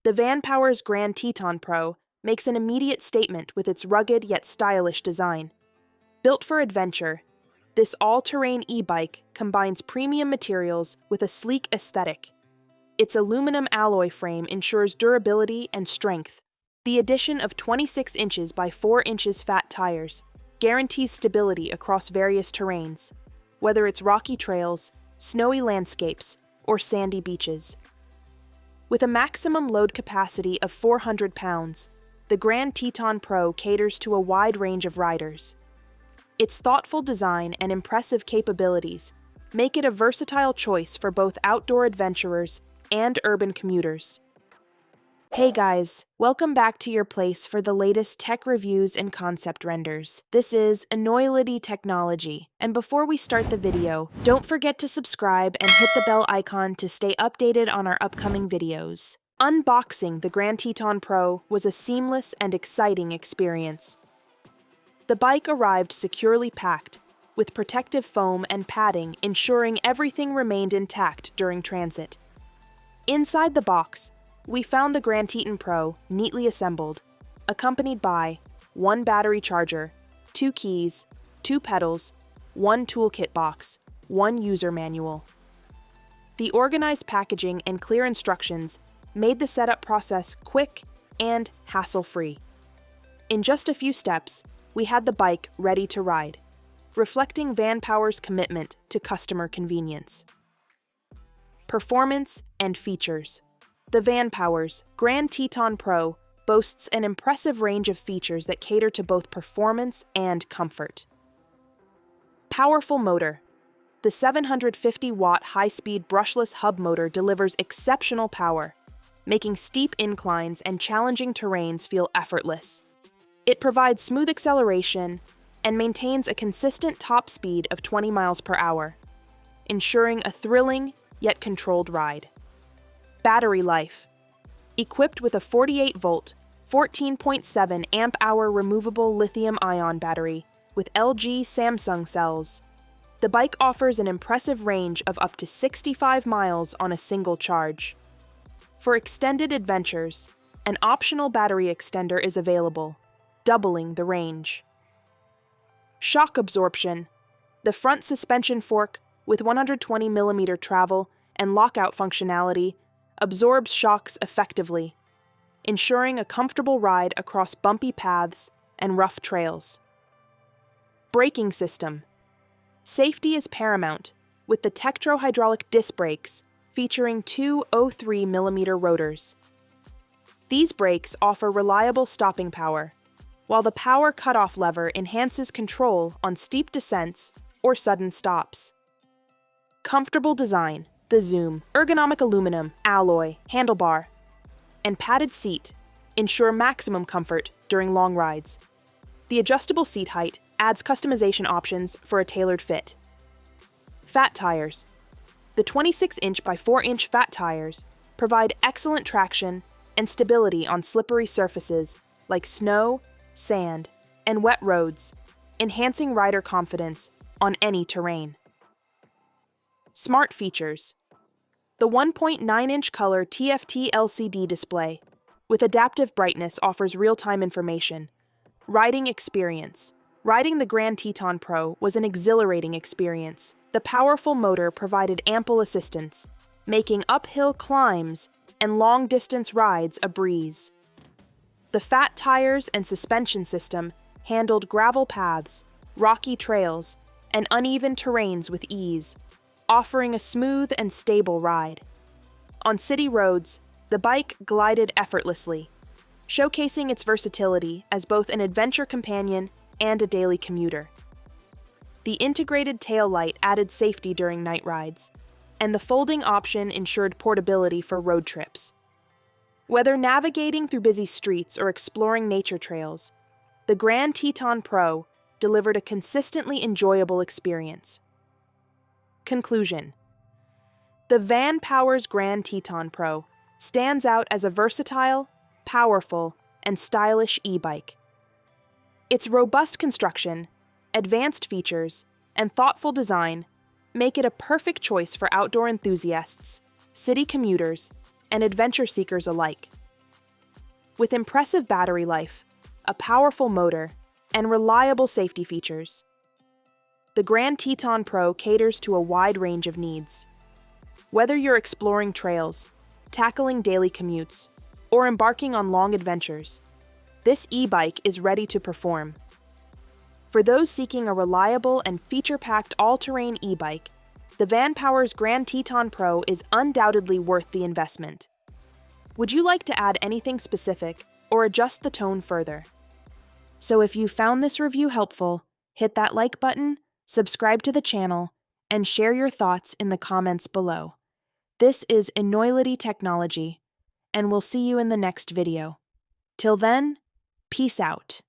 The Vanpowers GrandTeton Pro makes an immediate statement with its rugged yet stylish design. Built for adventure, this all-terrain e-bike combines premium materials with a sleek aesthetic. Its aluminum alloy frame ensures durability and strength. The addition of 26 inches by 4 inches fat tires guarantees stability across various terrains, whether it's rocky trails, snowy landscapes, or sandy beaches. With a maximum load capacity of 400 pounds, the GrandTeton Pro caters to a wide range of riders. Its thoughtful design and impressive capabilities make it a versatile choice for both outdoor adventurers and urban commuters. Hey guys, welcome back to your place for the latest tech reviews and concept renders. This is Enoylity technology, and before we start the video, don't forget to subscribe and hit the bell icon to stay updated on our upcoming videos. Unboxing the GrandTeton Pro was a seamless and exciting experience. The bike arrived securely packed, with protective foam and padding ensuring everything remained intact during transit. Inside the box, we found the GrandTeton Pro neatly assembled, accompanied by 1 battery charger, 2 keys, 2 pedals, 1 toolkit box, 1 user manual. The organized packaging and clear instructions made the setup process quick and hassle-free. In just a few steps, we had the bike ready to ride, reflecting Vanpowers' commitment to customer convenience. Performance and features. The Vanpowers GrandTeton Pro boasts an impressive range of features that cater to both performance and comfort. Powerful motor. The 750-watt high-speed brushless hub motor delivers exceptional power, making steep inclines and challenging terrains feel effortless. It provides smooth acceleration and maintains a consistent top speed of 20 miles per hour, ensuring a thrilling yet controlled ride. Battery life. Equipped with a 48-volt, 14.7 amp-hour removable lithium-ion battery with LG Samsung cells, the bike offers an impressive range of up to 65 miles on a single charge. For extended adventures, an optional battery extender is available, doubling the range. Shock absorption. The front suspension fork, with 120mm travel and lockout functionality, absorbs shocks effectively, ensuring a comfortable ride across bumpy paths and rough trails. Braking system. Safety is paramount, with the Tektro hydraulic disc brakes featuring 2 0.3mm rotors. These brakes offer reliable stopping power, while the power cutoff lever enhances control on steep descents or sudden stops. Comfortable design. The Zoom, ergonomic aluminum, alloy, handlebar, and padded seat ensure maximum comfort during long rides. The adjustable seat height adds customization options for a tailored fit. Fat tires. The 26-inch by 4-inch fat tires provide excellent traction and stability on slippery surfaces like snow, sand, and wet roads, enhancing rider confidence on any terrain. Smart features. The 1.9-inch color TFT LCD display with adaptive brightness offers real-time information. Riding experience. Riding the GrandTeton Pro was an exhilarating experience. The powerful motor provided ample assistance, making uphill climbs and long-distance rides a breeze. The fat tires and suspension system handled gravel paths, rocky trails, and uneven terrains with ease, offering a smooth and stable ride. On city roads, the bike glided effortlessly, showcasing its versatility as both an adventure companion and a daily commuter. The integrated taillight added safety during night rides, and the folding option ensured portability for road trips. Whether navigating through busy streets or exploring nature trails, the GrandTeton Pro delivered a consistently enjoyable experience. Conclusion. The Vanpowers GrandTeton Pro stands out as a versatile, powerful, and stylish e-bike. Its robust construction, advanced features, and thoughtful design make it a perfect choice for outdoor enthusiasts, city commuters, and adventure seekers alike. With impressive battery life, a powerful motor, and reliable safety features, the GrandTeton Pro caters to a wide range of needs. Whether you're exploring trails, tackling daily commutes, or embarking on long adventures, this e-bike is ready to perform. For those seeking a reliable and feature-packed all-terrain e-bike, the Vanpowers GrandTeton Pro is undoubtedly worth the investment. Would you like to add anything specific or adjust the tone further? So if you found this review helpful, hit that like button, subscribe to the channel, and share your thoughts in the comments below. This is Enoylity Technology, and we'll see you in the next video. Till then, peace out.